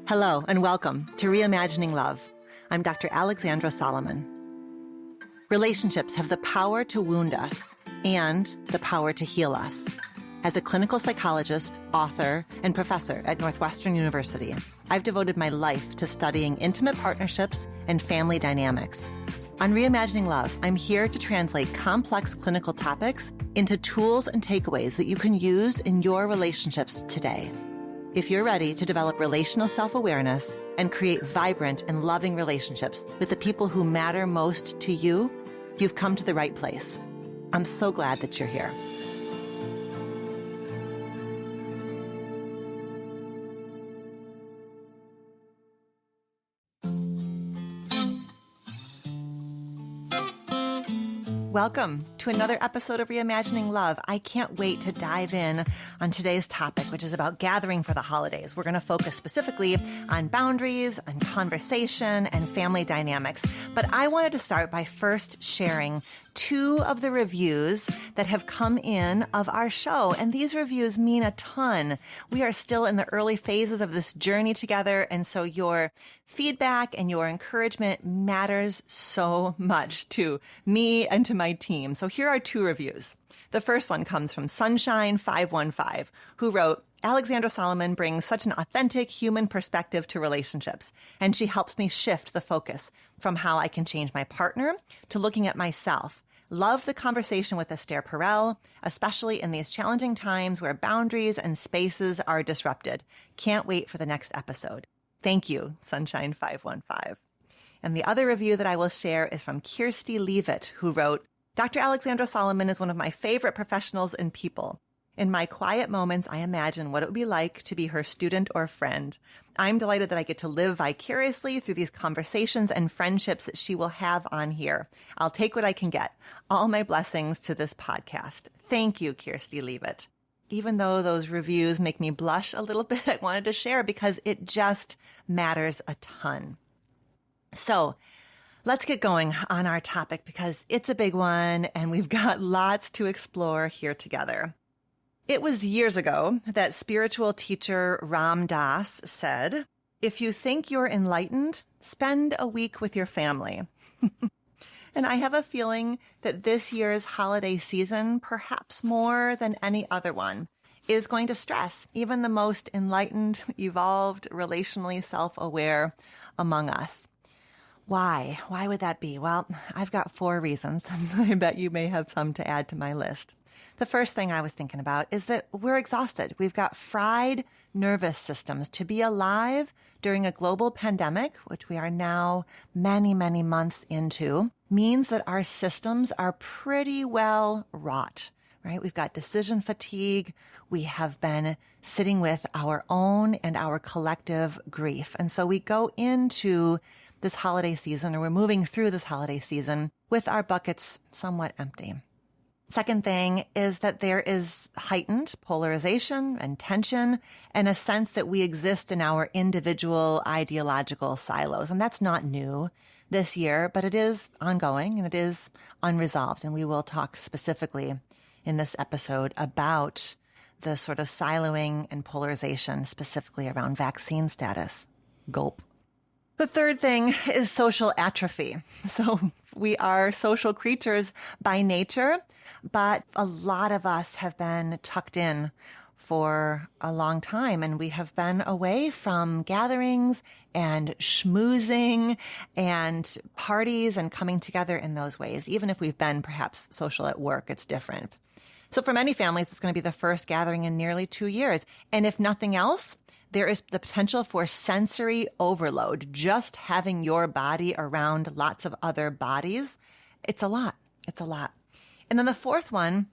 Hello and welcome to Reimagining Love. I'm Dr. Alexandra Solomon. Relationships have the power to wound us and the power to heal us. As a clinical psychologist, author, and professor at Northwestern University, I've devoted my life to studying intimate partnerships and family dynamics. On Reimagining Love, I'm here to translate complex clinical topics into tools and takeaways that you can use in your relationships today. If you're ready to develop relational self-awareness and create vibrant and loving relationships with the people who matter most to you, you've come to the right place. I'm so glad that you're here. Welcome to another episode of Reimagining Love. I can't wait to dive in on today's topic, which is about gathering for the holidays. We're going to focus specifically on boundaries, on conversation, and family dynamics. But I wanted to start by first sharing two of the reviews that have come in of our show. And these reviews mean a ton. We are still in the early phases of this journey together. And so your feedback and your encouragement matters so much to me and to my team. So here are two reviews. The first one comes from Sunshine515, who wrote, Alexandra Solomon brings such an authentic human perspective to relationships, and she helps me shift the focus from how I can change my partner to looking at myself. Love the conversation with Esther Perel, especially in these challenging times where boundaries and spaces are disrupted. Can't wait for the next episode. Thank you, Sunshine515. And the other review that I will share is from Krista Tippett, who wrote, Dr. Alexandra Solomon is one of my favorite professionals and people. In my quiet moments, I imagine what it would be like to be her student or friend. I'm delighted that I get to live vicariously through these conversations and friendships that she will have on here. I'll take what I can get. All my blessings to this podcast. Thank you, Krista Tippett. Even though those reviews make me blush a little bit, I wanted to share because it just matters a ton. So let's get going on our topic because it's a big one and we've got lots to explore here together. It was years ago that spiritual teacher Ram Dass said, if you think you're enlightened, spend a week with your family. And I have a feeling that this year's holiday season, perhaps more than any other one, is going to stress even the most enlightened, evolved, relationally self-aware among us. Why? Why would that be? Well, I've got 4 reasons, and I bet you may have some to add to my list. The first thing I was thinking about is that we're exhausted. We've got fried nervous systems. To be alive during a global pandemic, which we are now many, many months into, means that our systems are pretty well wrought, right? We've got decision fatigue. We have been sitting with our own and our collective grief. And so we go into this holiday season, or we're moving through this holiday season with our buckets somewhat empty. Second thing is that there is heightened polarization and tension and a sense that we exist in our individual ideological silos. And that's not new this year, but it is ongoing and it is unresolved. And we will talk specifically in this episode about the sort of siloing and polarization, specifically around vaccine status. Gulp. The third thing is social atrophy. So we are social creatures by nature, but a lot of us have been tucked in for a long time, and we have been away from gatherings and schmoozing and parties and coming together in those ways. Even if we've been perhaps social at work, it's different. So for many families, it's going to be the first gathering in nearly 2 years. And if nothing else, there is the potential for sensory overload. Just having your body around lots of other bodies, it's a lot. It's a lot. And then the fourth one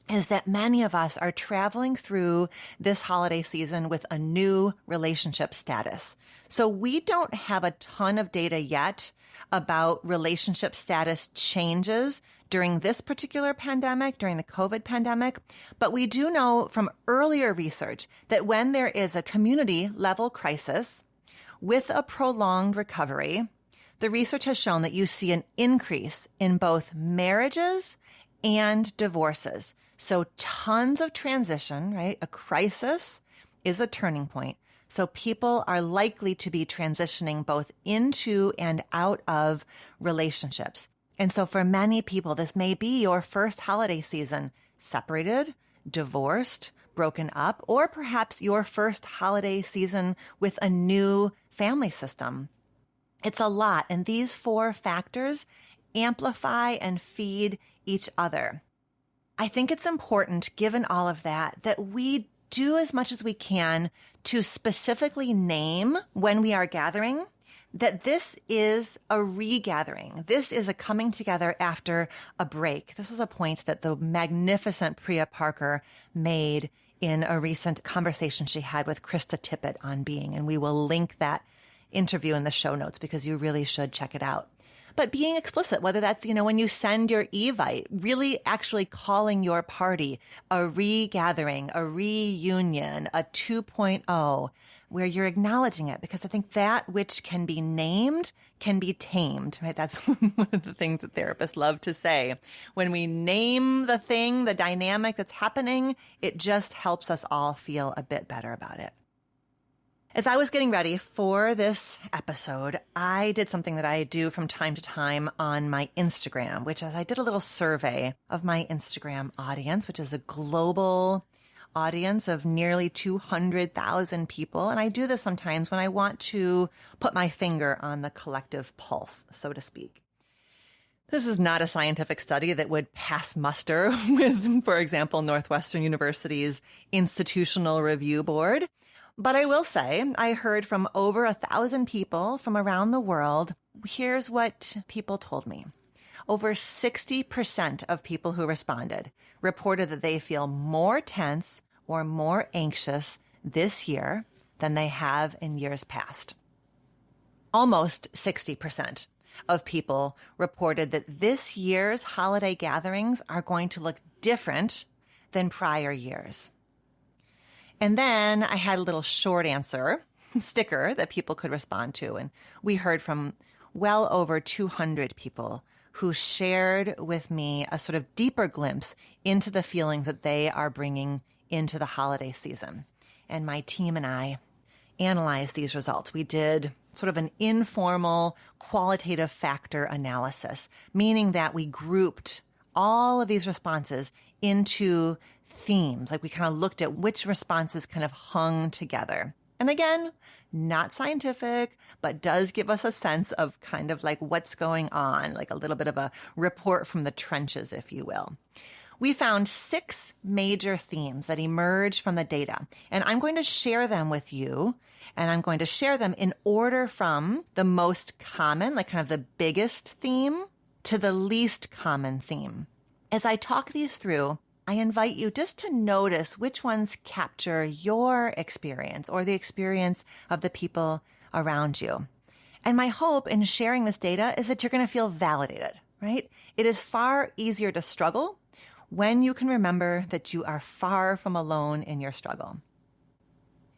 is that many of us are traveling through this holiday season with a new relationship status. So we don't have a ton of data yet about relationship status changes during this particular pandemic, during the COVID pandemic. But we do know from earlier research that when there is a community level crisis with a prolonged recovery, the research has shown that you see an increase in both marriages and divorces. So tons of transition, right? A crisis is a turning point. So people are likely to be transitioning both into and out of relationships. And so for many people, this may be your first holiday season, separated, divorced, broken up, or perhaps your first holiday season with a new family system. It's a lot, and these four factors amplify and feed each other. I think it's important, given all of that, that we do as much as we can to specifically name when we are gathering that this is a regathering. This is a coming together after a break. This is a point that the magnificent Priya Parker made in a recent conversation she had with Krista Tippett on Being, and we will link that interview in the show notes because you really should check it out. But being explicit, whether that's, when you send your Evite, really actually calling your party a regathering, a reunion, a 2.0, where you're acknowledging it, because I think that which can be named can be tamed, right? That's one of the things that therapists love to say. When we name the thing, the dynamic that's happening, it just helps us all feel a bit better about it. As I was getting ready for this episode, I did something that I do from time to time on my Instagram, which is I did a little survey of my Instagram audience, which is a global audience of nearly 200,000 people. And I do this sometimes when I want to put my finger on the collective pulse, so to speak. This is not a scientific study that would pass muster with, for example, Northwestern University's Institutional Review Board. But I will say, I heard from over 1,000 people from around the world. Here's what people told me. Over 60% of people who responded reported that they feel more tense or more anxious this year than they have in years past. Almost 60% of people reported that this year's holiday gatherings are going to look different than prior years. And then I had a little short answer sticker that people could respond to. And we heard from well over 200 people who shared with me a sort of deeper glimpse into the feelings that they are bringing into the holiday season. And my team and I analyzed these results. We did sort of an informal qualitative factor analysis, meaning that we grouped all of these responses into themes. Like we kind of looked at which responses kind of hung together. And again, not scientific, but does give us a sense of kind of like what's going on, like a little bit of a report from the trenches, if you will. We found 6 major themes that emerged from the data, and I'm going to share them with you, and I'm going to share them in order from the most common, like kind of the biggest theme, to the least common theme. As I talk these through, I invite you just to notice which ones capture your experience or the experience of the people around you. And my hope in sharing this data is that you're going to feel validated, right? It is far easier to struggle when you can remember that you are far from alone in your struggle.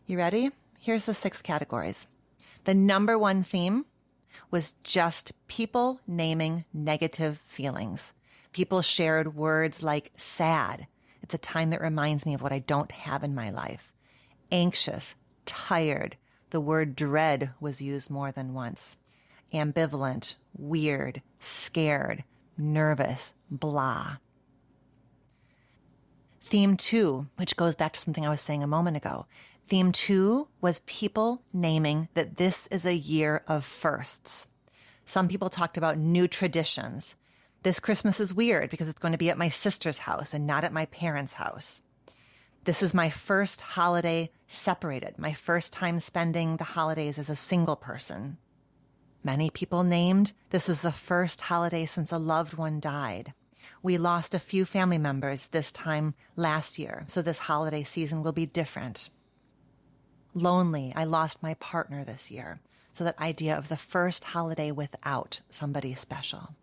You ready? Here's the 6 categories. The number 1 theme was just people naming negative feelings. People shared words like sad. It's a time that reminds me of what I don't have in my life. Anxious, tired. The word dread was used more than once. Ambivalent, weird, scared, nervous, blah. Theme 2, which goes back to something I was saying a moment ago. Theme 2 was people naming that this is a year of firsts. Some people talked about new traditions. This Christmas is weird because it's going to be at my sister's house and not at my parents' house. This is my first holiday separated, my first time spending the holidays as a single person. Many people named this is the first holiday since a loved one died. We lost a few family members this time last year, so this holiday season will be different. Lonely, I lost my partner this year, so that idea of the first holiday without somebody special.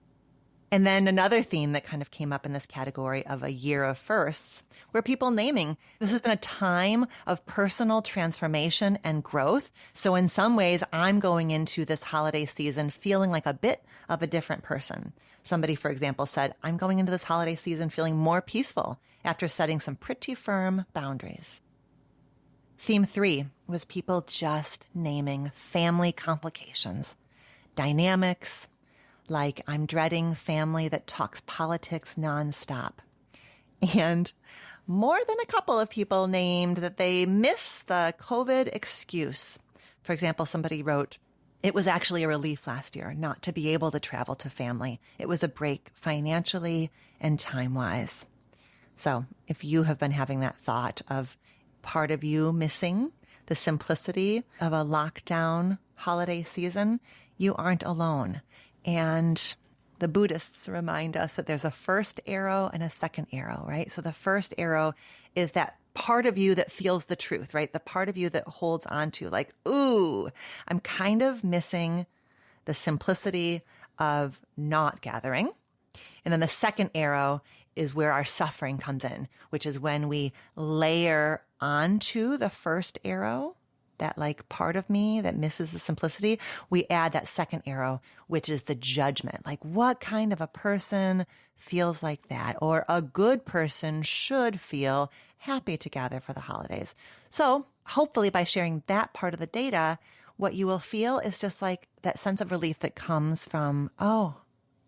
And then another theme that kind of came up in this category of a year of firsts were people naming this has been a time of personal transformation and growth. So in some ways, I'm going into this holiday season feeling like a bit of a different person. Somebody, for example, said, I'm going into this holiday season feeling more peaceful after setting some pretty firm boundaries. Theme 3 was people just naming family complications, dynamics, like I'm dreading family that talks politics nonstop. And more than a couple of people named that they miss the COVID excuse. For example, somebody wrote, it was actually a relief last year not to be able to travel to family. It was a break financially and time-wise. So if you have been having that thought of part of you missing the simplicity of a lockdown holiday season, you aren't alone. And the Buddhists remind us that there's a first arrow and a second arrow, right? So the first arrow is that part of you that feels the truth, right? The part of you that holds on to like, ooh, I'm kind of missing the simplicity of not gathering. And then the second arrow is where our suffering comes in, which is when we layer onto the first arrow, that like part of me that misses the simplicity, we add that second arrow, which is the judgment. Like what kind of a person feels like that? Or a good person should feel happy to gather for the holidays. So hopefully by sharing that part of the data, what you will feel is just like that sense of relief that comes from, oh,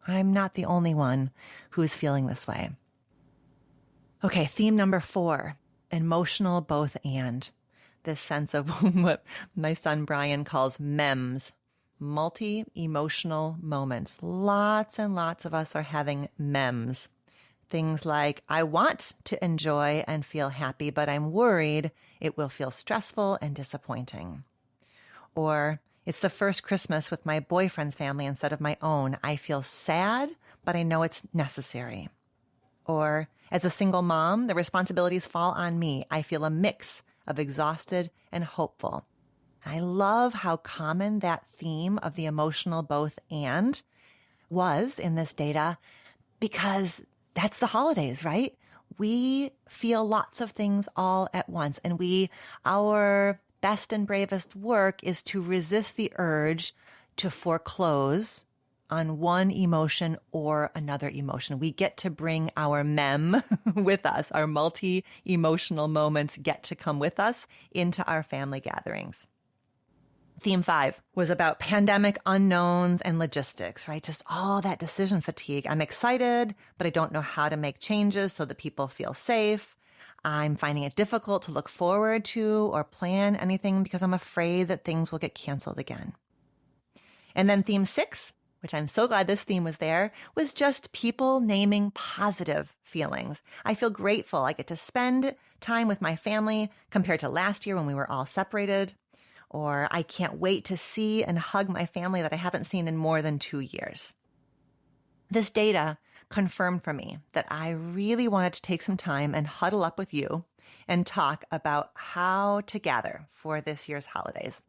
I'm not the only one who's feeling this way. Okay, theme number 4, emotional both and. This sense of what my son Brian calls MEMS, multi-emotional moments. Lots and lots of us are having MEMS. Things like, I want to enjoy and feel happy, but I'm worried it will feel stressful and disappointing. Or, it's the first Christmas with my boyfriend's family instead of my own. I feel sad, but I know it's necessary. Or, as a single mom, the responsibilities fall on me. I feel a mix of exhausted and hopeful. I love how common that theme of the emotional both and was in this data because that's the holidays, right? We feel lots of things all at once, and our best and bravest work is to resist the urge to foreclose on one emotion or another emotion. We get to bring our mem with us. Our multi-emotional moments get to come with us into our family gatherings. Theme 5 was about pandemic unknowns and logistics, right? Just all that decision fatigue. I'm excited, but I don't know how to make changes so that people feel safe. I'm finding it difficult to look forward to or plan anything because I'm afraid that things will get canceled again. And then theme 6, which I'm so glad this theme was there, was just people naming positive feelings. I feel grateful. I get to spend time with my family compared to last year when we were all separated. Or I can't wait to see and hug my family that I haven't seen in more than 2 years. This data confirmed for me that I really wanted to take some time and huddle up with you and talk about how to gather for this year's holidays.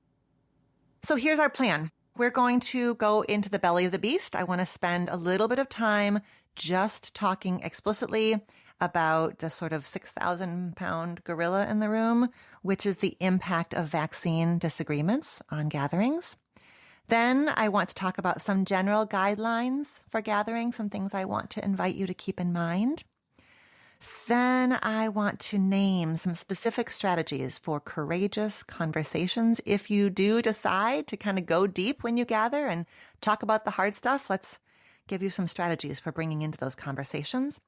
So here's our plan. We're going to go into the belly of the beast. I want to spend a little bit of time just talking explicitly about the sort of 6,000-pound gorilla in the room, which is the impact of vaccine disagreements on gatherings. Then I want to talk about some general guidelines for gatherings, some things I want to invite you to keep in mind. Then I want to name some specific strategies for courageous conversations. If you do decide to kind of go deep when you gather and talk about the hard stuff, let's give you some strategies for bringing into those conversations.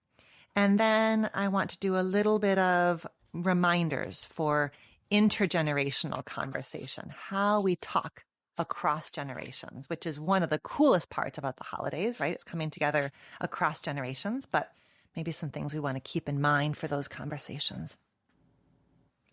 And then I want to do a little bit of reminders for intergenerational conversation, how we talk across generations, which is one of the coolest parts about the holidays, right? It's coming together across generations, but maybe some things we want to keep in mind for those conversations.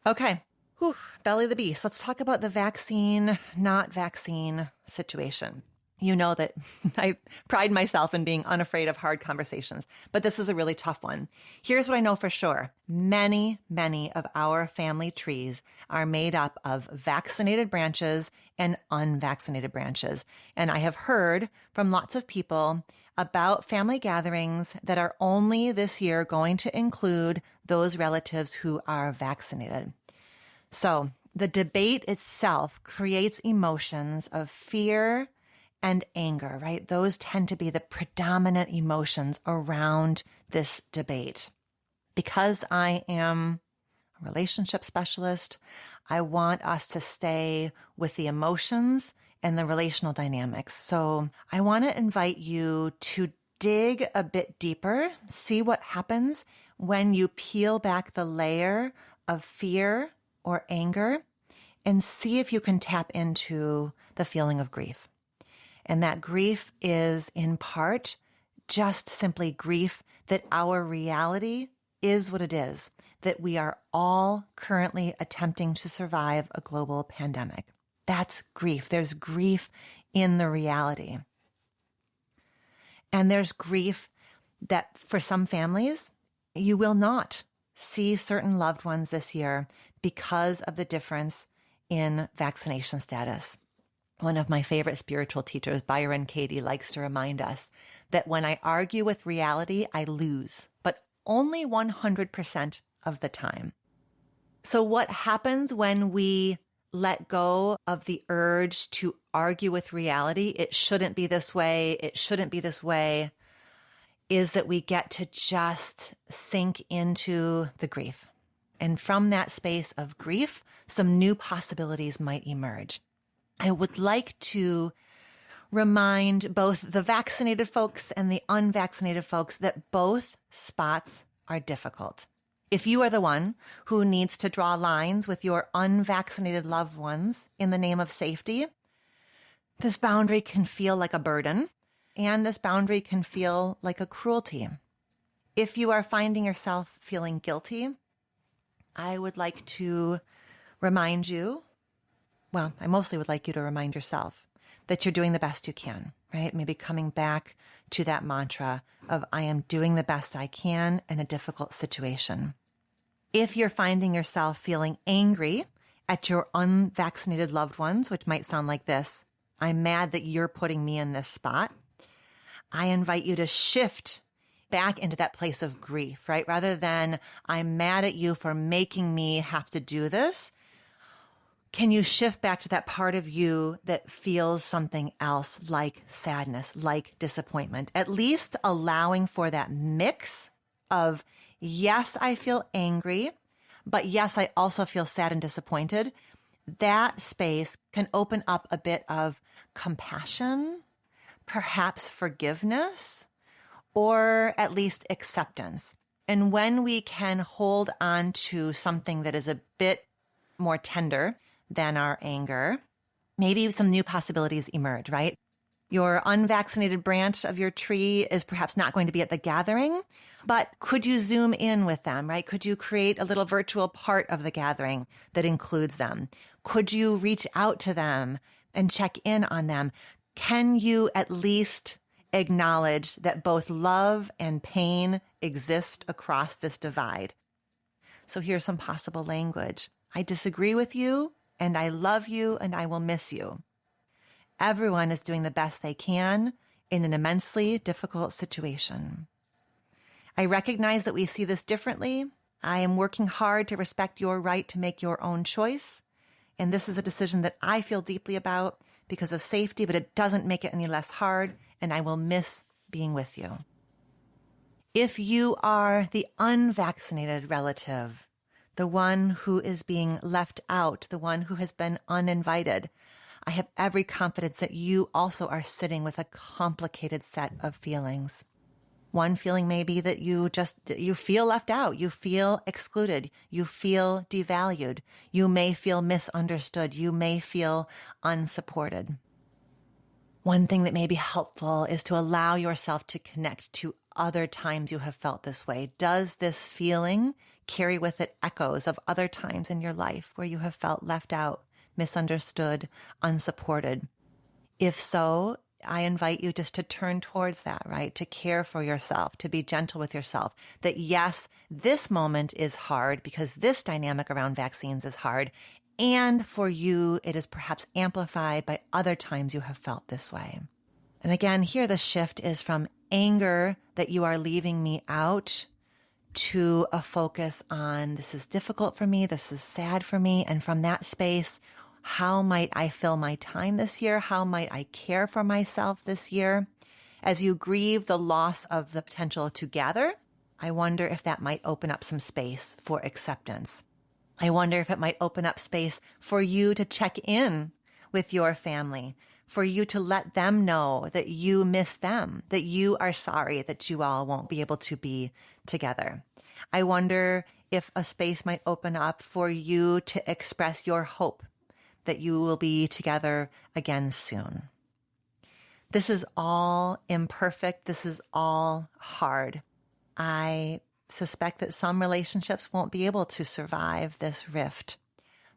Okay. Whew, belly of the beast. Let's talk about the vaccine, not vaccine situation. You know that I pride myself in being unafraid of hard conversations, but this is a really tough one. Here's what I know for sure. Many, many of our family trees are made up of vaccinated branches and unvaccinated branches. And I have heard from lots of people about family gatherings that are only this year going to include those relatives who are vaccinated. So the debate itself creates emotions of fear and anger, right? Those tend to be the predominant emotions around this debate. Because I am a relationship specialist, I want us to stay with the emotions and the relational dynamics. So I want to invite you to dig a bit deeper, see what happens when you peel back the layer of fear or anger, and see if you can tap into the feeling of grief. And that grief is in part just simply grief that our reality is what it is, that we are all currently attempting to survive a global pandemic. That's grief. There's grief in the reality. And there's grief that for some families, you will not see certain loved ones this year because of the difference in vaccination status. One of my favorite spiritual teachers, Byron Katie, likes to remind us that when I argue with reality, I lose, but only 100% of the time. So what happens when we let go of the urge to argue with reality, it shouldn't be this way, it shouldn't be this way, is that we get to just sink into the grief. And from that space of grief, some new possibilities might emerge. I would like to remind both the vaccinated folks and the unvaccinated folks that both spots are difficult. If you are the one who needs to draw lines with your unvaccinated loved ones in the name of safety, this boundary can feel like a burden, and this boundary can feel like a cruelty. If you are finding yourself feeling guilty, I would like to remind you, well, I mostly would like you to remind yourself that you're doing the best you can, right? Maybe coming back to that mantra of I am doing the best I can in a difficult situation. If you're finding yourself feeling angry at your unvaccinated loved ones, which might sound like this, I'm mad that you're putting me in this spot, I invite you to shift back into that place of grief, right? Rather than I'm mad at you for making me have to do this, can you shift back to that part of you that feels something else like sadness, like disappointment, at least allowing for that mix of, yes, I feel angry, but yes, I also feel sad and disappointed. That space can open up a bit of compassion, perhaps forgiveness, or at least acceptance. And when we can hold on to something that is a bit more tender than our anger, maybe some new possibilities emerge, right? Your unvaccinated branch of your tree is perhaps not going to be at the gathering, but could you zoom in with them, right? Could you create a little virtual part of the gathering that includes them? Could you reach out to them and check in on them? Can you at least acknowledge that both love and pain exist across this divide? So here's some possible language. I disagree with you, and I love you, and I will miss you. Everyone is doing the best they can in an immensely difficult situation. I recognize that we see this differently. I am working hard to respect your right to make your own choice. And this is a decision that I feel deeply about because of safety, but it doesn't make it any less hard, and I will miss being with you. If you are the unvaccinated relative, the one who is being left out, the one who has been uninvited, I have every confidence that you also are sitting with a complicated set of feelings. One feeling may be that you feel left out, you feel excluded, you feel devalued, you may feel misunderstood, you may feel unsupported. One thing that may be helpful is to allow yourself to connect to other times you have felt this way. Does this feeling carry with it echoes of other times in your life where you have felt left out, misunderstood, unsupported? If so, I invite you just to turn towards that, right? To care for yourself, to be gentle with yourself. That yes, this moment is hard because this dynamic around vaccines is hard. And for you, it is perhaps amplified by other times you have felt this way. And again, here the shift is from anger that you are leaving me out to a focus on this is difficult for me, this is sad for me. And from that space, how might I fill my time this year? How might I care for myself this year? As you grieve the loss of the potential to gather, I wonder if that might open up some space for acceptance. I wonder if it might open up space for you to check in with your family, for you to let them know that you miss them, that you are sorry that you all won't be able to be together. I wonder if a space might open up for you to express your hope that you will be together again soon. This is all imperfect. This is all hard. I suspect that some relationships won't be able to survive this rift,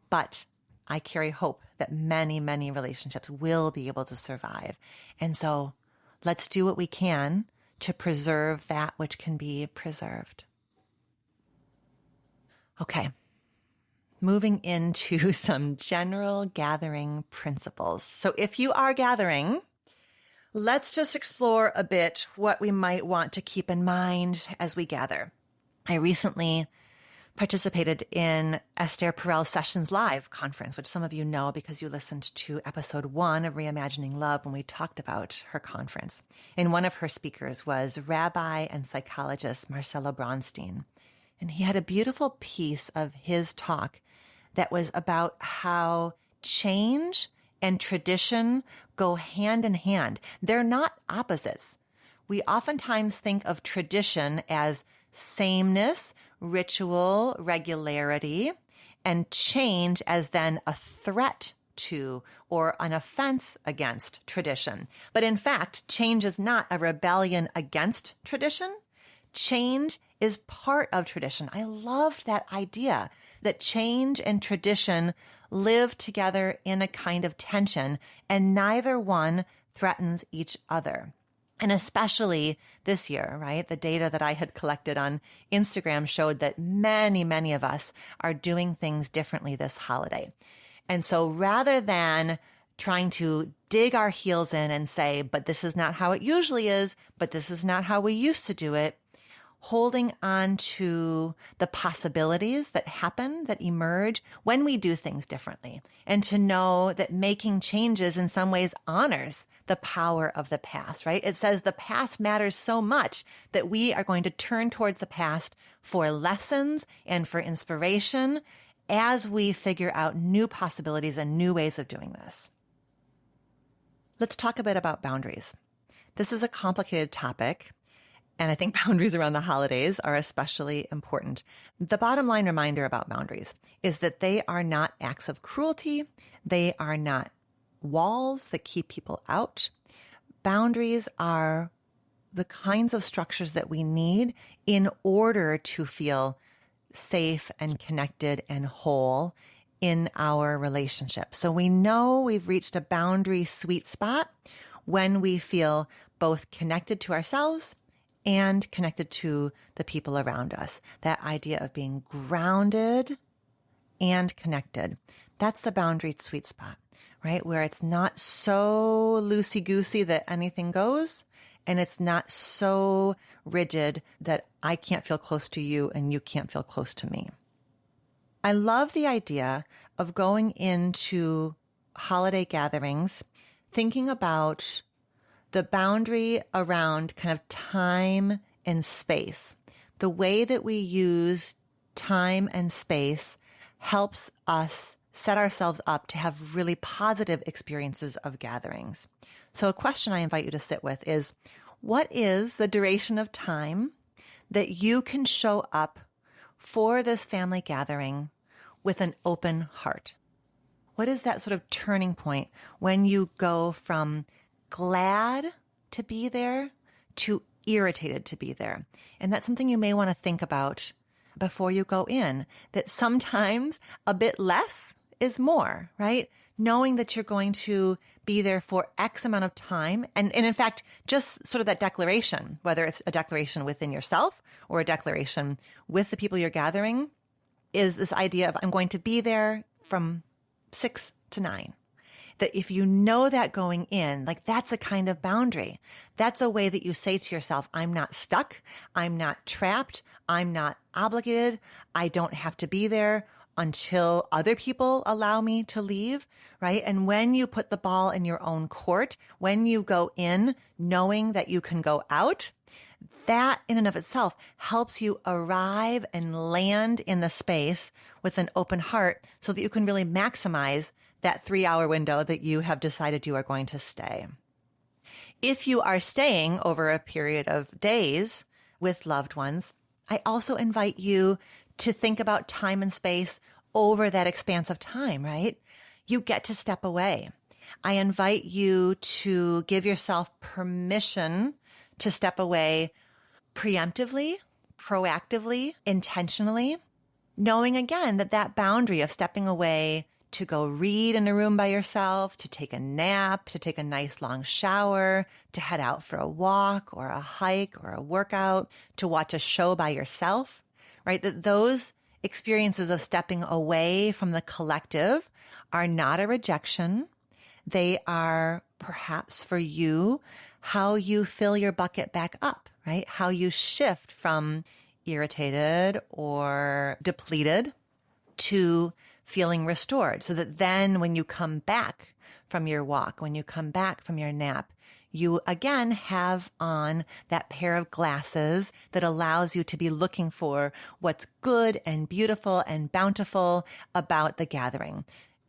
but I carry hope that many, many relationships will be able to survive. And so let's do what we can to preserve that which can be preserved. Okay. Moving into some general gathering principles. So if you are gathering, let's just explore a bit what we might want to keep in mind as we gather. I recently participated in Esther Perel Sessions Live conference, which some of you know because you listened to episode 1 of Reimagining Love when we talked about her conference. And one of her speakers was Rabbi and psychologist Marcelo Bronstein. And he had a beautiful piece of his talk that was about how change and tradition go hand in hand. They're not opposites. We oftentimes think of tradition as sameness, ritual, regularity, and change as then a threat to or an offense against tradition. But in fact, change is not a rebellion against tradition. Change is part of tradition. I love that idea that change and tradition live together in a kind of tension, and neither one threatens each other. And especially this year, right? The data that I had collected on Instagram showed that many, many of us are doing things differently this holiday. And so rather than trying to dig our heels in and say, but this is not how it usually is, but this is not how we used to do it, holding on to the possibilities that happen, that emerge when we do things differently, and to know that making changes in some ways honors the power of the past, right? It says the past matters so much that we are going to turn towards the past for lessons and for inspiration as we figure out new possibilities and new ways of doing this. Let's talk a bit about boundaries. This is a complicated topic, and I think boundaries around the holidays are especially important. The bottom line reminder about boundaries is that they are not acts of cruelty. They are not walls that keep people out. Boundaries are the kinds of structures that we need in order to feel safe and connected and whole in our relationship. So we know we've reached a boundary sweet spot when we feel both connected to ourselves and connected to the people around us. That idea of being grounded and connected. That's the boundary sweet spot, right? Where it's not so loosey-goosey that anything goes, and it's not so rigid that I can't feel close to you and you can't feel close to me. I love the idea of going into holiday gatherings, thinking about the boundary around kind of time and space. The way that we use time and space helps us set ourselves up to have really positive experiences of gatherings. So a question I invite you to sit with is, what is the duration of time that you can show up for this family gathering with an open heart? What is that sort of turning point when you go from glad to be there to irritated to be there? And that's something you may want to think about before you go in, that sometimes a bit less is more, right? Knowing that you're going to be there for X amount of time. And in fact, just sort of that declaration, whether it's a declaration within yourself or a declaration with the people you're gathering, is this idea of I'm going to be there from 6 to 9. That if you know that going in, like that's a kind of boundary. That's a way that you say to yourself, I'm not stuck. I'm not trapped. I'm not obligated. I don't have to be there until other people allow me to leave, right? And when you put the ball in your own court, when you go in knowing that you can go out, that in and of itself helps you arrive and land in the space with an open heart so that you can really maximize that 3-hour window that you have decided you are going to stay. If you are staying over a period of days with loved ones, I also invite you to think about time and space over that expanse of time, right? You get to step away. I invite you to give yourself permission to step away preemptively, proactively, intentionally, knowing again that that boundary of stepping away to go read in a room by yourself, to take a nap, to take a nice long shower, to head out for a walk or a hike or a workout, to watch a show by yourself, right? That those experiences of stepping away from the collective are not a rejection. They are perhaps for you how you fill your bucket back up, right? How you shift from irritated or depleted to feeling restored, so that then when you come back from your walk, when you come back from your nap, you again have on that pair of glasses that allows you to be looking for what's good and beautiful and bountiful about the gathering.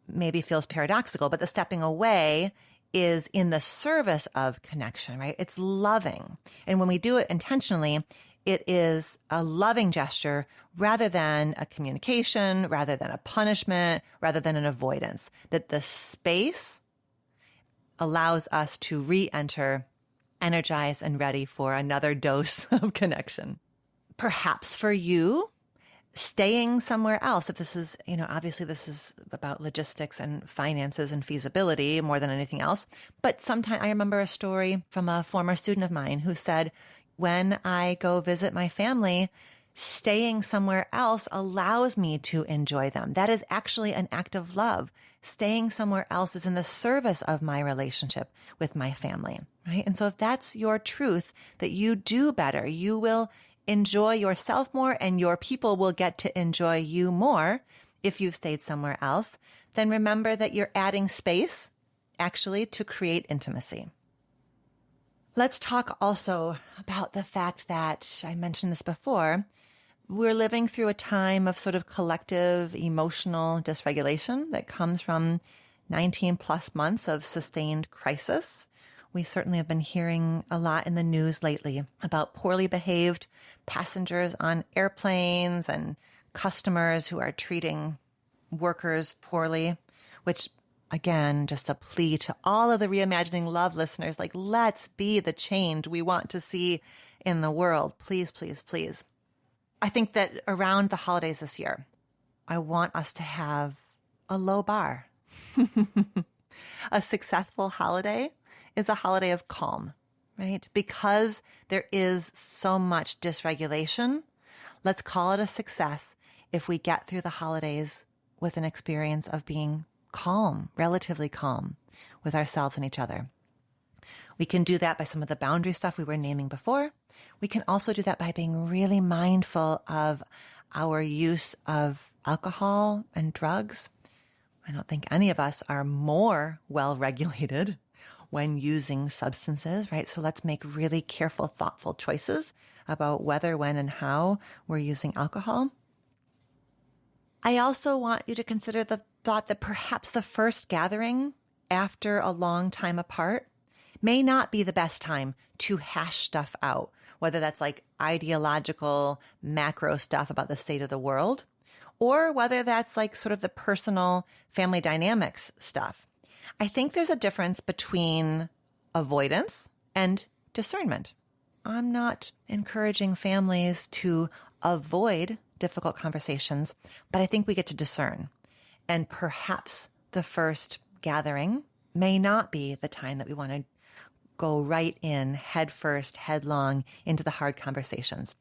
Maybe feels paradoxical, but the stepping away is in the service of connection, right? It's loving. And when we do it intentionally, it is a loving gesture rather than a communication, rather than a punishment, rather than an avoidance. That the space allows us to re-enter, energized and ready for another dose of connection. Perhaps for you, staying somewhere else, if this is, obviously this is about logistics and finances and feasibility more than anything else. But sometimes I remember a story from a former student of mine who said, when I go visit my family, staying somewhere else allows me to enjoy them. That is actually an act of love. Staying somewhere else is in the service of my relationship with my family, right? And so if that's your truth, that you do better, you will enjoy yourself more and your people will get to enjoy you more if you've stayed somewhere else, then remember that you're adding space actually to create intimacy. Let's talk also about the fact that, I mentioned this before, we're living through a time of sort of collective emotional dysregulation that comes from 19 plus months of sustained crisis. We certainly have been hearing a lot in the news lately about poorly behaved passengers on airplanes and customers who are treating workers poorly, which again, just a plea to all of the Reimagining Love listeners, like, let's be the change we want to see in the world. Please, please, please. I think that around the holidays this year, I want us to have a low bar. A successful holiday is a holiday of calm, right? Because there is so much dysregulation, let's call it a success if we get through the holidays with an experience of being calm, relatively calm with ourselves and each other. We can do that by some of the boundary stuff we were naming before. We can also do that by being really mindful of our use of alcohol and drugs. I don't think any of us are more well-regulated when using substances, right? So let's make really careful, thoughtful choices about whether, when, and how we're using alcohol. I also want you to consider the thought that perhaps the first gathering after a long time apart may not be the best time to hash stuff out, whether that's like ideological macro stuff about the state of the world, or whether that's like sort of the personal family dynamics stuff. I think there's a difference between avoidance and discernment. I'm not encouraging families to avoid difficult conversations, but I think we get to discern. And perhaps the first gathering may not be the time that we want to go right in, head first, headlong into the hard conversations.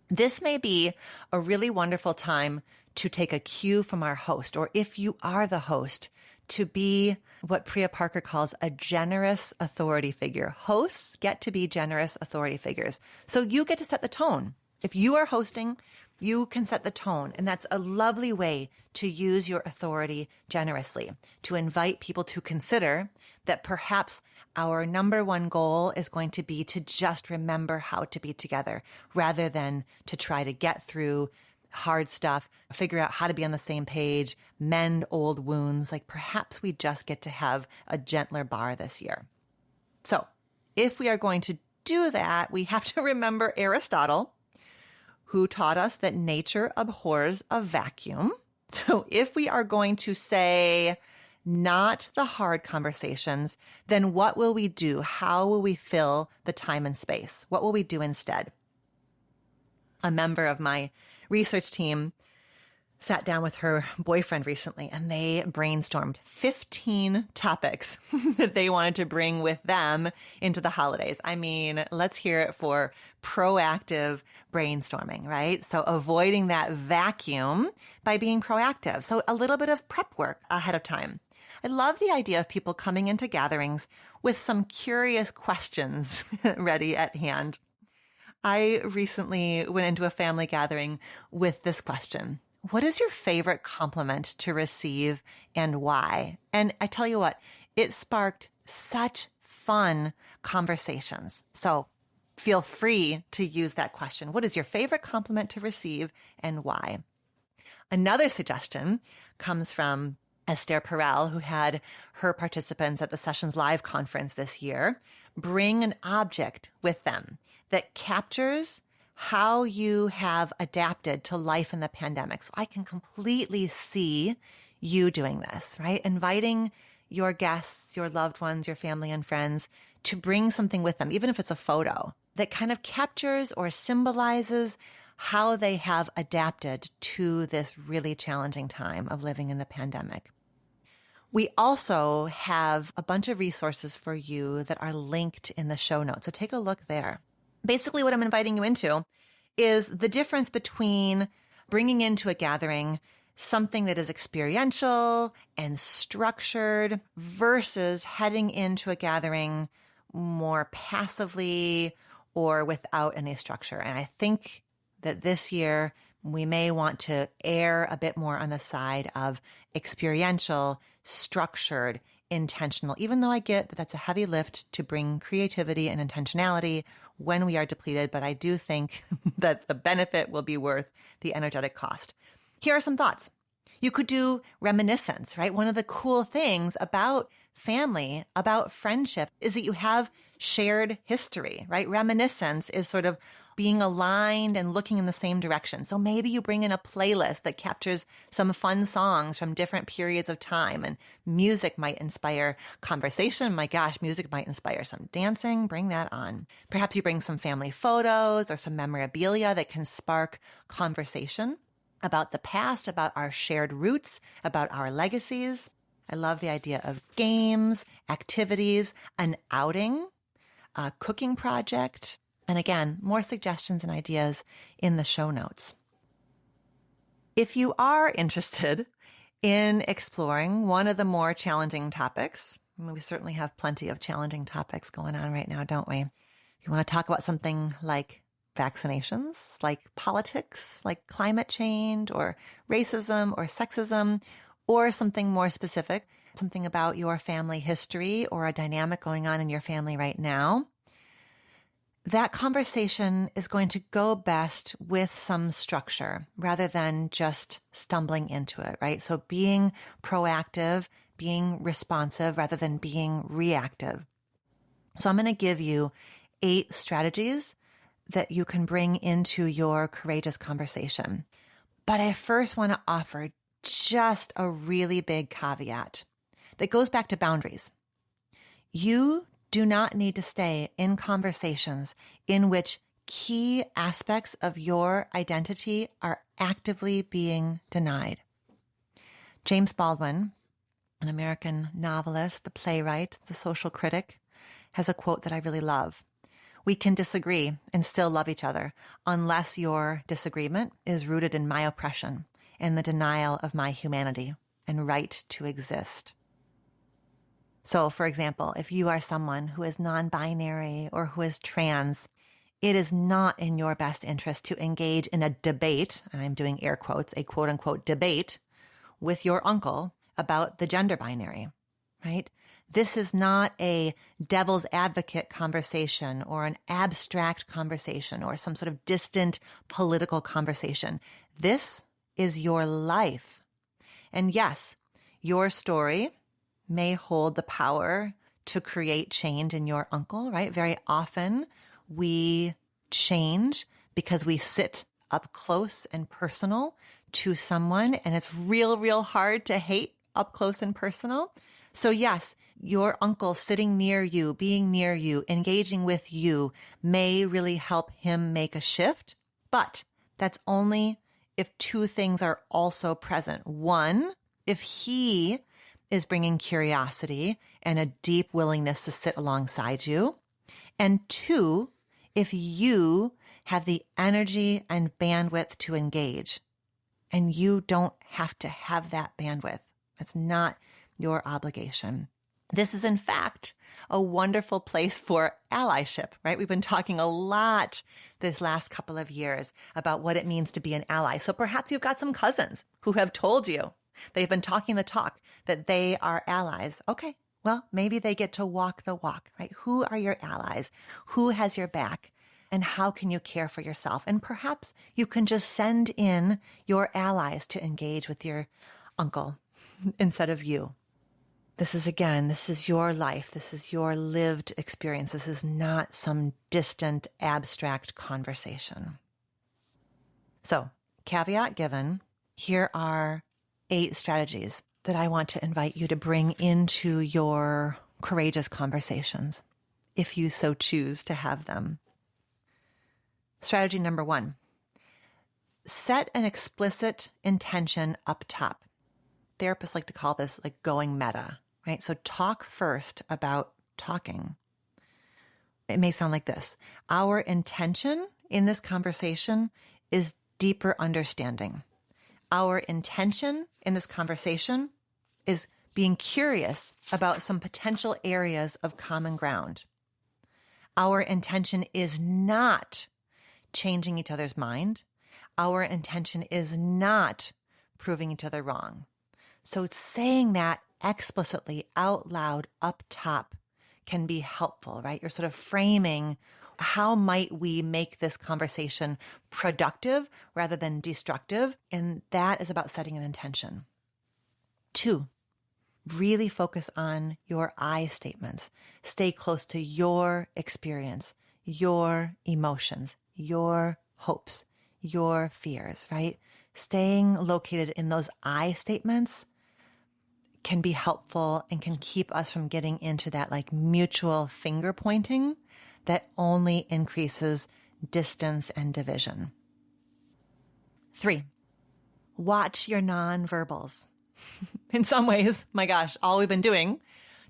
This may be a really wonderful time to take a cue from our host, or if you are the host, to be what Priya Parker calls a generous authority figure. Hosts get to be generous authority figures. So you get to set the tone. If you are hosting, you can set the tone. And that's a lovely way to use your authority generously, to invite people to consider that perhaps our number one goal is going to be to just remember how to be together rather than to try to get through hard stuff, figure out how to be on the same page, mend old wounds. Like perhaps we just get to have a gentler bar this year. So if we are going to do that, we have to remember Aristotle, who taught us that nature abhors a vacuum. So if we are going to say not the hard conversations, then what will we do? How will we fill the time and space? What will we do instead? A member of my research team sat down with her boyfriend recently and they brainstormed 15 topics that they wanted to bring with them into the holidays. I mean, let's hear it for proactive brainstorming, right? So avoiding that vacuum by being proactive. So a little bit of prep work ahead of time. I love the idea of people coming into gatherings with some curious questions ready at hand. I recently went into a family gathering with this question. What is your favorite compliment to receive and why? And I tell you what, it sparked such fun conversations. So feel free to use that question. What is your favorite compliment to receive and why? Another suggestion comes from Esther Perel, who had her participants at the Sessions Live conference this year bring an object with them that captures how you have adapted to life in the pandemic. So I can completely see you doing this, right? Inviting your guests, your loved ones, your family and friends to bring something with them, even if it's a photo that kind of captures or symbolizes how they have adapted to this really challenging time of living in the pandemic. We also have a bunch of resources for you that are linked in the show notes. So take a look there. Basically, what I'm inviting you into is the difference between bringing into a gathering something that is experiential and structured versus heading into a gathering more passively or without any structure. And I think that this year we may want to err a bit more on the side of experiential, structured, intentional, even though I get that that's a heavy lift to bring creativity and intentionality when we are depleted, but I do think that the benefit will be worth the energetic cost. Here are some thoughts. You could do reminiscence, right? One of the cool things about family, about friendship, is that you have shared history, right? Reminiscence is sort of being aligned and looking in the same direction. So maybe you bring in a playlist that captures some fun songs from different periods of time, and music might inspire conversation. My gosh, music might inspire some dancing. Bring that on. Perhaps you bring some family photos or some memorabilia that can spark conversation about the past, about our shared roots, about our legacies. I love the idea of games, activities, an outing, a cooking project. And again, more suggestions and ideas in the show notes. If you are interested in exploring one of the more challenging topics, we certainly have plenty of challenging topics going on right now, don't we? If you want to talk about something like vaccinations, like politics, like climate change or racism or sexism, or something more specific, something about your family history or a dynamic going on in your family right now, that conversation is going to go best with some structure rather than just stumbling into it, right? So being proactive, being responsive rather than being reactive. So I'm going to give you 8 strategies that you can bring into your courageous conversation. But I first want to offer just a really big caveat that goes back to boundaries. You do not need to stay in conversations in which key aspects of your identity are actively being denied. James Baldwin, an American novelist, the playwright, the social critic, has a quote that I really love. We can disagree and still love each other unless your disagreement is rooted in my oppression and the denial of my humanity and right to exist. So, for example, if you are someone who is non-binary or who is trans, it is not in your best interest to engage in a debate, and I'm doing air quotes, a quote-unquote debate with your uncle about the gender binary, right? This is not a devil's advocate conversation or an abstract conversation or some sort of distant political conversation. This is your life. And yes, your story may hold the power to create change in your uncle, right? Very often we change because we sit up close and personal to someone, and it's real hard to hate up close and personal. So yes, your uncle sitting near you, being near you, engaging with you may really help him make a shift, but that's only if two things are also present. One, if he is bringing curiosity and a deep willingness to sit alongside you. And two, if you have the energy and bandwidth to engage. And you don't have to have that bandwidth. It's not your obligation. This is, in fact, a wonderful place for allyship, right? We've been talking a lot this last couple of years about what it means to be an ally. So perhaps you've got some cousins who have told you, they've been talking the talk, that they are allies. Okay, well, maybe they get to walk the walk, right? Who are your allies? Who has your back? And how can you care for yourself? And perhaps you can just send in your allies to engage with your uncle instead of you. This is your life. This is your lived experience. This is not some distant, abstract conversation. So, caveat given, here are 8 strategies that I want to invite you to bring into your courageous conversations, if you so choose to have them. Strategy number 1, set an explicit intention up top. Therapists like to call this like going meta, right? So talk first about talking. It may sound like this. Our intention in this conversation is deeper understanding. Our intention in this conversation is being curious about some potential areas of common ground. Our intention is not changing each other's mind. Our intention is not proving each other wrong. So saying that explicitly out loud up top can be helpful, right? You're sort of framing how might we make this conversation productive rather than destructive. And that is about setting an intention. 2, really focus on your I statements. Stay close to your experience, your emotions, your hopes, your fears, right? Staying located in those I statements can be helpful and can keep us from getting into that like mutual finger pointing that only increases distance and division. 3, watch your nonverbals. In some ways, my gosh, all we've been doing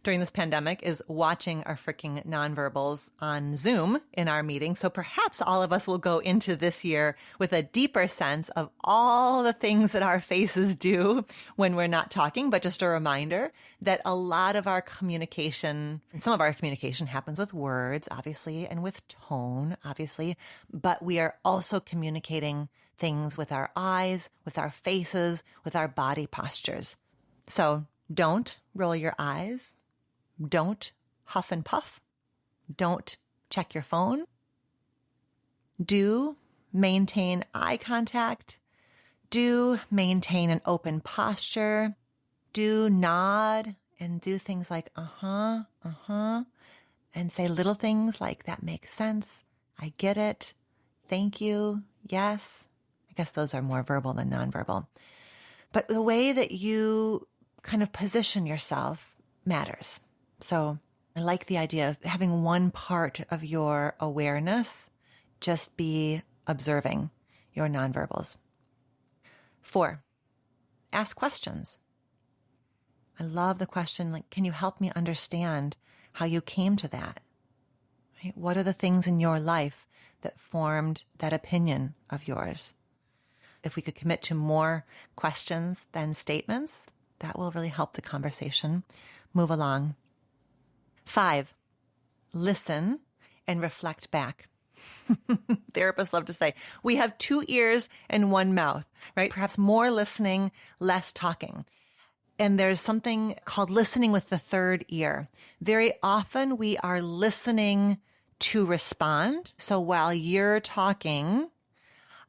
during this pandemic is watching our freaking nonverbals on Zoom in our meeting. So perhaps all of us will go into this year with a deeper sense of all the things that our faces do when we're not talking. But just a reminder that a lot of our communication, and some of our communication happens with words, obviously, and with tone, obviously, but we are also communicating things with our eyes, with our faces, with our body postures. So don't roll your eyes. Don't huff and puff. Don't check your phone. Do maintain eye contact. Do maintain an open posture. Do nod and do things like, and say little things like, that makes sense. I get it. Thank you. Yes. I guess those are more verbal than nonverbal. But the way that you kind of position yourself matters. So I like the idea of having one part of your awareness just be observing your nonverbals. 4, ask questions. I love the question, like, can you help me understand how you came to that? Right? What are the things in your life that formed that opinion of yours? If we could commit to more questions than statements, that will really help the conversation move along. 5, listen and reflect back. Therapists love to say, we have 2 ears and 1 mouth, right? Perhaps more listening, less talking. And there's something called listening with the third ear. Very often we are listening to respond. So while you're talking,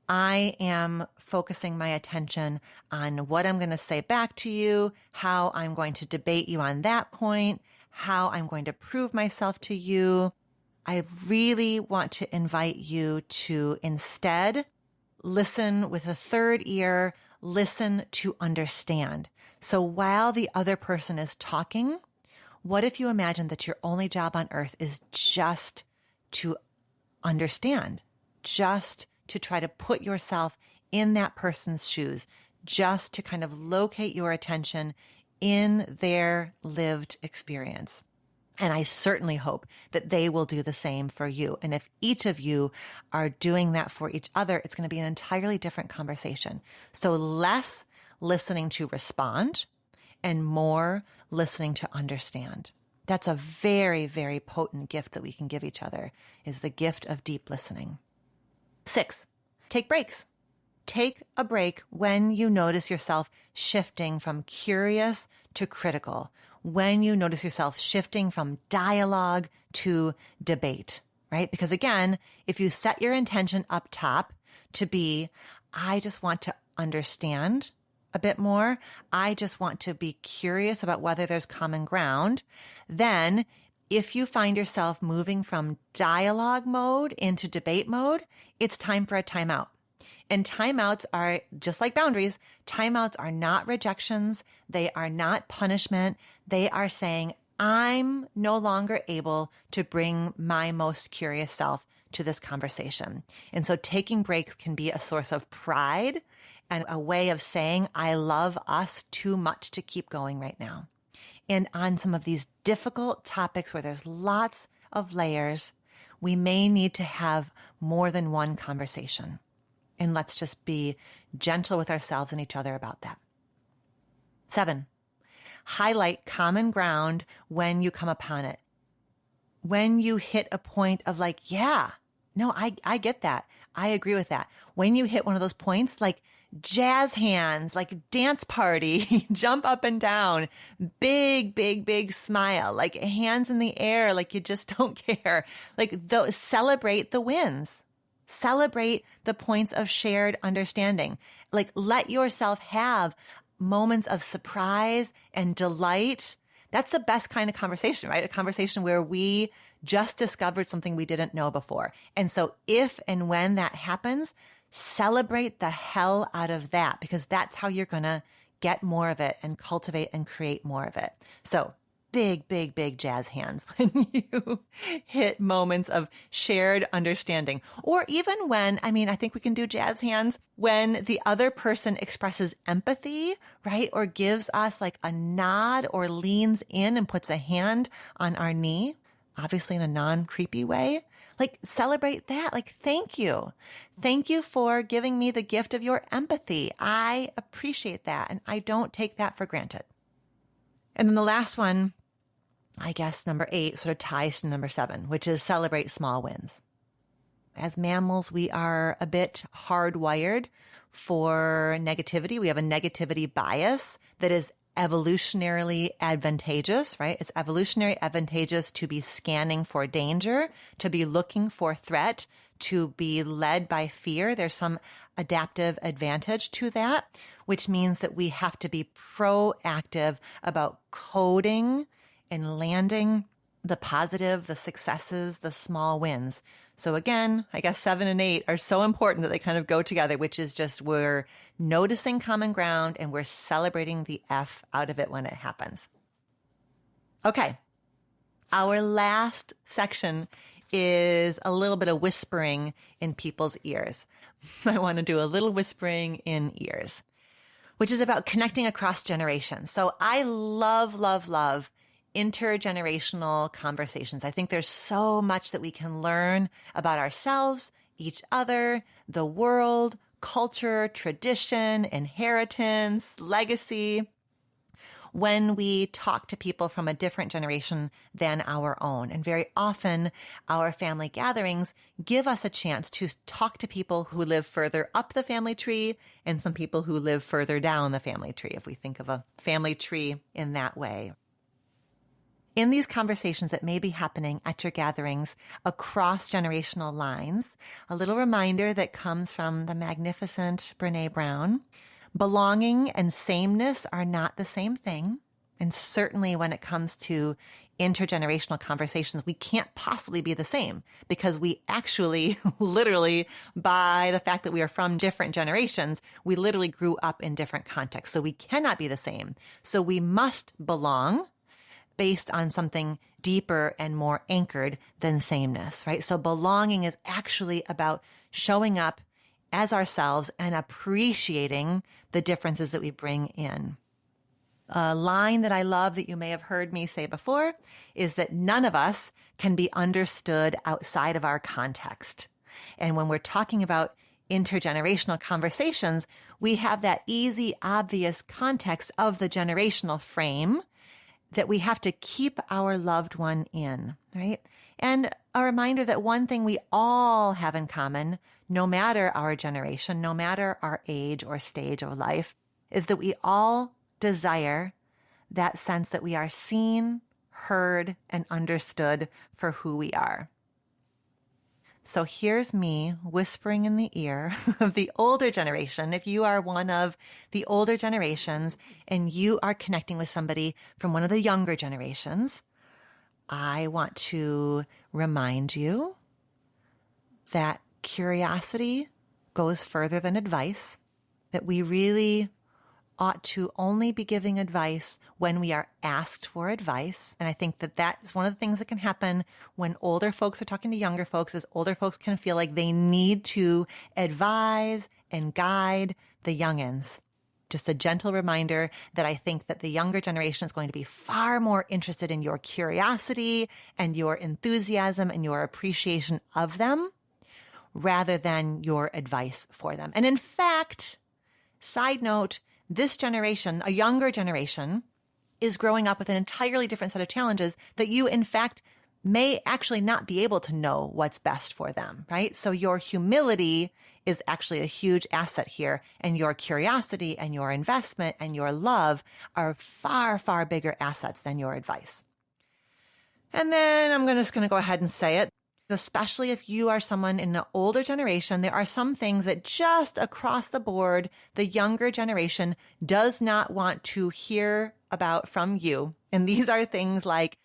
I am focusing my attention on what I'm going to say back to you, how I'm going to debate you on that point, how I'm going to prove myself to you. I really want to invite you to instead listen with a third ear, listen to understand. So while the other person is talking, what if you imagine that your only job on earth is just to understand, just to try to put yourself in that person's shoes, just to kind of locate your attention in their lived experience. And I certainly hope that they will do the same for you. And if each of you are doing that for each other, it's going to be an entirely different conversation. So less listening to respond and more listening to understand. That's a very, very potent gift that we can give each other, is the gift of deep listening. 6, take breaks. Take a break when you notice yourself shifting from curious to critical, when you notice yourself shifting from dialogue to debate, right? Because again, if you set your intention up top to be, I just want to understand a bit more, I just want to be curious about whether there's common ground, then if you find yourself moving from dialogue mode into debate mode, it's time for a timeout. And timeouts are just like boundaries. Timeouts are not rejections. They are not punishment. They are saying, I'm no longer able to bring my most curious self to this conversation. And so taking breaks can be a source of pride and a way of saying, I love us too much to keep going right now. And on some of these difficult topics where there's lots of layers, we may need to have more than one conversation. And let's just be gentle with ourselves and each other about that. 7, highlight common ground when you come upon it. When you hit a point of like, yeah, no, I get that. I agree with that. When you hit one of those points, like jazz hands, like dance party, jump up and down, big, big, big smile, like hands in the air, like you just don't care. Like celebrate the wins. Celebrate the points of shared understanding. Like let yourself have moments of surprise and delight. That's the best kind of conversation, right? A conversation where we just discovered something we didn't know before. And so if and when that happens, celebrate the hell out of that, because that's how you're going to get more of it and cultivate and create more of it. So big, big, big jazz hands when you hit moments of shared understanding. Or even when, I think we can do jazz hands when the other person expresses empathy, right? Or gives us like a nod or leans in and puts a hand on our knee, obviously in a non-creepy way. Like celebrate that. Like, thank you. Thank you for giving me the gift of your empathy. I appreciate that. And I don't take that for granted. And then the last one, I guess number 8 sort of ties to number 7, which is celebrate small wins. As mammals, we are a bit hardwired for negativity. We have a negativity bias that is evolutionarily advantageous, right? It's evolutionary advantageous to be scanning for danger, to be looking for threat, to be led by fear. There's some adaptive advantage to that, which means that we have to be proactive about coding and landing the positive, the successes, the small wins. So again, I guess 7 and 8 are so important that they kind of go together, which is just we're noticing common ground and we're celebrating the F out of it when it happens. Okay. Our last section is a little bit of whispering in people's ears. I want to do a little whispering in ears, which is about connecting across generations. So I love intergenerational conversations. I think there's so much that we can learn about ourselves, each other, the world, culture, tradition, inheritance, legacy, when we talk to people from a different generation than our own. And very often our family gatherings give us a chance to talk to people who live further up the family tree and some people who live further down the family tree, if we think of a family tree in that way. In these conversations that may be happening at your gatherings across generational lines, a little reminder that comes from the magnificent Brené Brown: belonging and sameness are not the same thing. And certainly when it comes to intergenerational conversations, we can't possibly be the same because we actually literally, by the fact that we are from different generations, we literally grew up in different contexts. So we cannot be the same. So we must belong based on something deeper and more anchored than sameness, right? So belonging is actually about showing up as ourselves and appreciating the differences that we bring in. A line that I love that you may have heard me say before is that none of us can be understood outside of our context. And when we're talking about intergenerational conversations, we have that easy, obvious context of the generational frame that we have to keep our loved one in, right? And a reminder that one thing we all have in common, no matter our generation, no matter our age or stage of life, is that we all desire that sense that we are seen, heard, and understood for who we are. So here's me whispering in the ear of the older generation. If you are one of the older generations and you are connecting with somebody from one of the younger generations, I want to remind you that curiosity goes further than advice, that we really ought to only be giving advice when we are asked for advice. And I think that that's one of the things that can happen when older folks are talking to younger folks, is older folks can feel like they need to advise and guide the youngins. Just a gentle reminder that I think that the younger generation is going to be far more interested in your curiosity and your enthusiasm and your appreciation of them rather than your advice for them. And in fact, side note, this generation, a younger generation, is growing up with an entirely different set of challenges that you, in fact, may actually not be able to know what's best for them, right? So your humility is actually a huge asset here, and your curiosity and your investment and your love are far, far bigger assets than your advice. And then I'm just going to go ahead and say it. Especially if you are someone in the older generation, there are some things that just across the board, the younger generation does not want to hear about from you. And these are things like,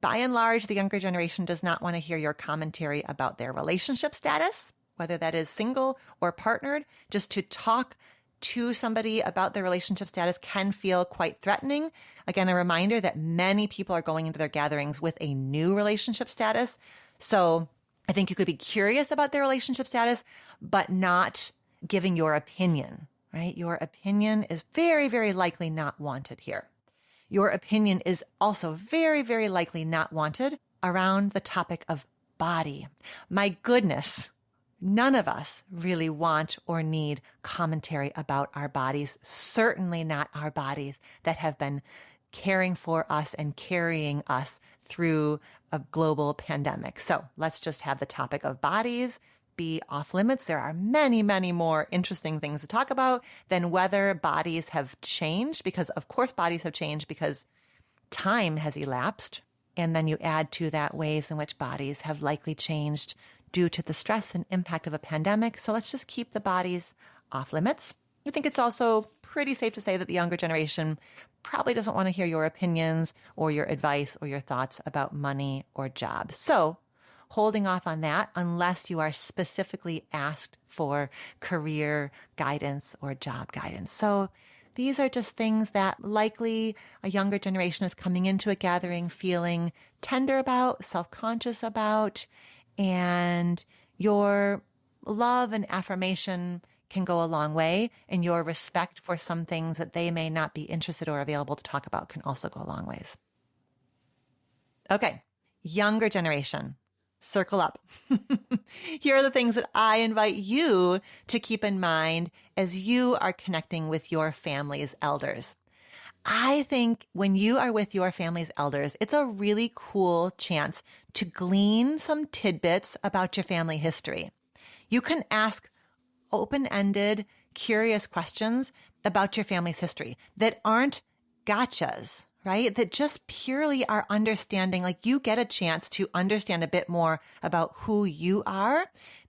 by and large, the younger generation does not want to hear your commentary about their relationship status, whether that is single or partnered. Just to talk to somebody about their relationship status can feel quite threatening. Again, a reminder that many people are going into their gatherings with a new relationship status. So I think you could be curious about their relationship status, but not giving your opinion, right? Your opinion is very, very likely not wanted here. Your opinion is also very, very likely not wanted around the topic of body. My goodness, none of us really want or need commentary about our bodies, certainly not our bodies that have been caring for us and carrying us through a global pandemic. So let's just have the topic of bodies be off limits. There are many, many more interesting things to talk about than whether bodies have changed, because of course bodies have changed because time has elapsed. And then you add to that ways in which bodies have likely changed due to the stress and impact of a pandemic. So let's just keep the bodies off limits. I think it's also pretty safe to say that the younger generation probably doesn't want to hear your opinions or your advice or your thoughts about money or jobs. So holding off on that unless you are specifically asked for career guidance or job guidance. So these are just things that likely a younger generation is coming into a gathering feeling tender about, self-conscious about, and your love and affirmation can go a long way, and your respect for some things that they may not be interested or available to talk about can also go a long ways. Okay, younger generation, circle up. Here are the things that I invite you to keep in mind as you are connecting with your family's elders. I think when you are with your family's elders, it's a really cool chance to glean some tidbits about your family history. You can ask open-ended, curious questions about your family's history that aren't gotchas, right? That just purely are understanding, like you get a chance to understand a bit more about who you are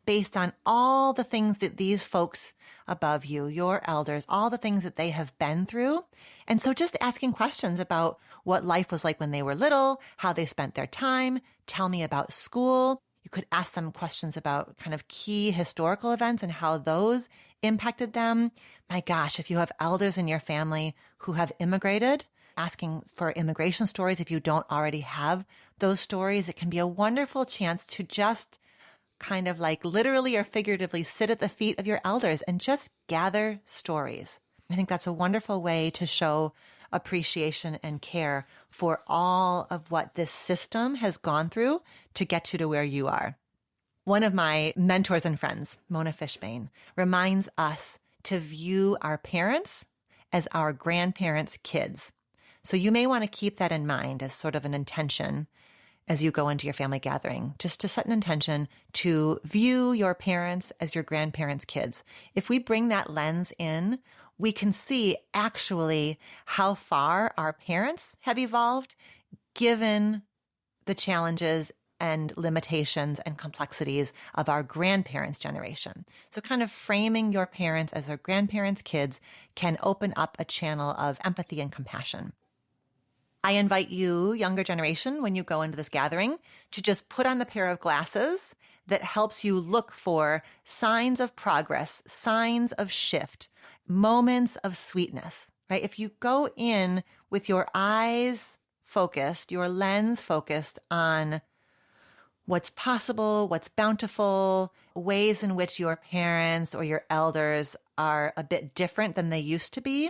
based on all the things that these folks above you, your elders, all the things that they have been through. And so just asking questions about what life was like when they were little, how they spent their time, tell me about school. You could ask them questions about kind of key historical events and how those impacted them. My gosh, if you have elders in your family who have immigrated, asking for immigration stories, if you don't already have those stories, it can be a wonderful chance to just kind of like literally or figuratively sit at the feet of your elders and just gather stories. I think that's a wonderful way to show appreciation and care for all of what this system has gone through to get you to where you are. One of my mentors and friends, Mona Fishbane, reminds us to view our parents as our grandparents' kids. So you may want to keep that in mind as sort of an intention as you go into your family gathering, just to set an intention to view your parents as your grandparents' kids. If we bring that lens in, we can see actually how far our parents have evolved given the challenges and limitations and complexities of our grandparents' generation. So kind of framing your parents as their grandparents' kids can open up a channel of empathy and compassion. I invite you, younger generation, when you go into this gathering, to just put on the pair of glasses that helps you look for signs of progress, signs of shift, moments of sweetness, right? If you go in with your eyes focused, your lens focused on what's possible, what's bountiful, ways in which your parents or your elders are a bit different than they used to be,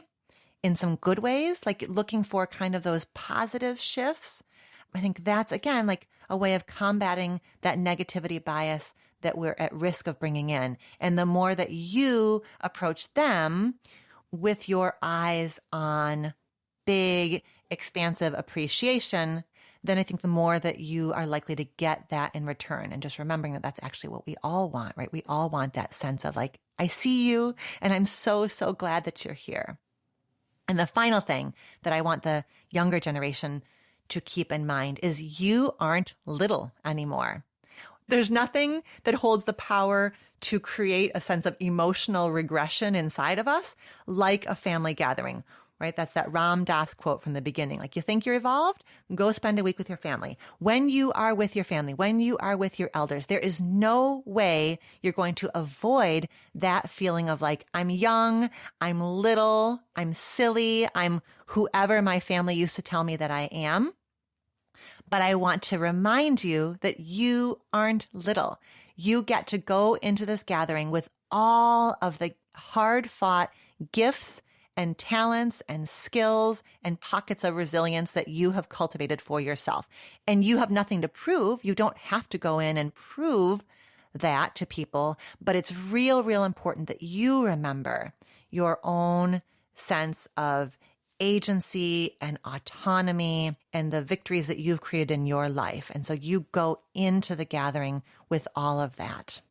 in some good ways, like looking for kind of those positive shifts. I think that's, again, like a way of combating that negativity bias that we're at risk of bringing in. And the more that you approach them with your eyes on big, expansive appreciation, then I think the more that you are likely to get that in return. And just remembering that that's actually what we all want, right? We all want that sense of like, I see you and I'm so, so glad that you're here. And the final thing that I want the younger generation to keep in mind is you aren't little anymore. There's nothing that holds the power to create a sense of emotional regression inside of us like a family gathering, right? That's that Ram Dass quote from the beginning. Like, you think you're evolved? Go spend a week with your family. When you are with your family, when you are with your elders, there is no way you're going to avoid that feeling of like, I'm young, I'm little, I'm silly, I'm whoever my family used to tell me that I am. But I want to remind you that you aren't little. You get to go into this gathering with all of the hard-fought gifts and talents and skills and pockets of resilience that you have cultivated for yourself. And you have nothing to prove. You don't have to go in and prove that to people, but it's real important that you remember your own sense of agency and autonomy and the victories that you've created in your life. And so you go into the gathering with all of that.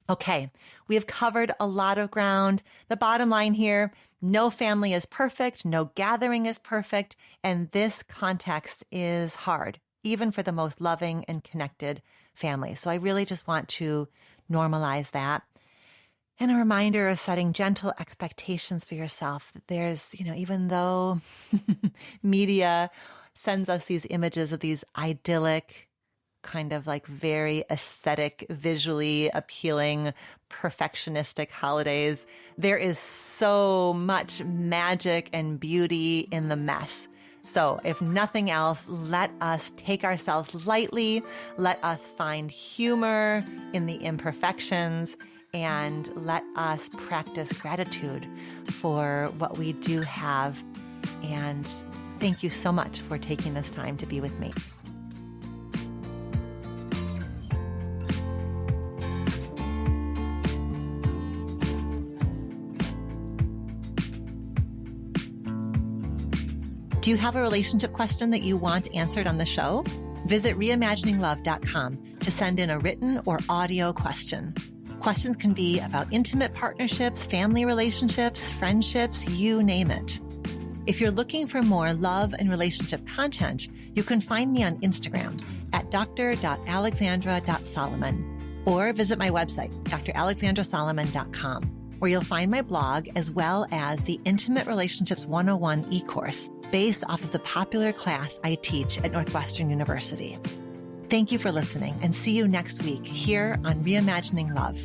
Okay, we have covered a lot of ground. The bottom line here, no family is perfect, no gathering is perfect, and this context is hard, even for the most loving and connected families. So I really just want to normalize that. And a reminder of setting gentle expectations for yourself. That there's, even though media sends us these images of these idyllic, kind of like very aesthetic, visually appealing, perfectionistic holidays, there is so much magic and beauty in the mess. So if nothing else, let us take ourselves lightly, let us find humor in the imperfections, and let us practice gratitude for what we do have. And thank you so much for taking this time to be with me. Do you have a relationship question that you want answered on the show? Visit reimagininglove.com to send in a written or audio question. Questions can be about intimate partnerships, family relationships, friendships, you name it. If you're looking for more love and relationship content, you can find me on Instagram at dr.alexandra.solomon or visit my website, dralexandrasolomon.com, where you'll find my blog as well as the Intimate Relationships 101 e-course based off of the popular class I teach at Northwestern University. Thank you for listening and see you next week here on Reimagining Love.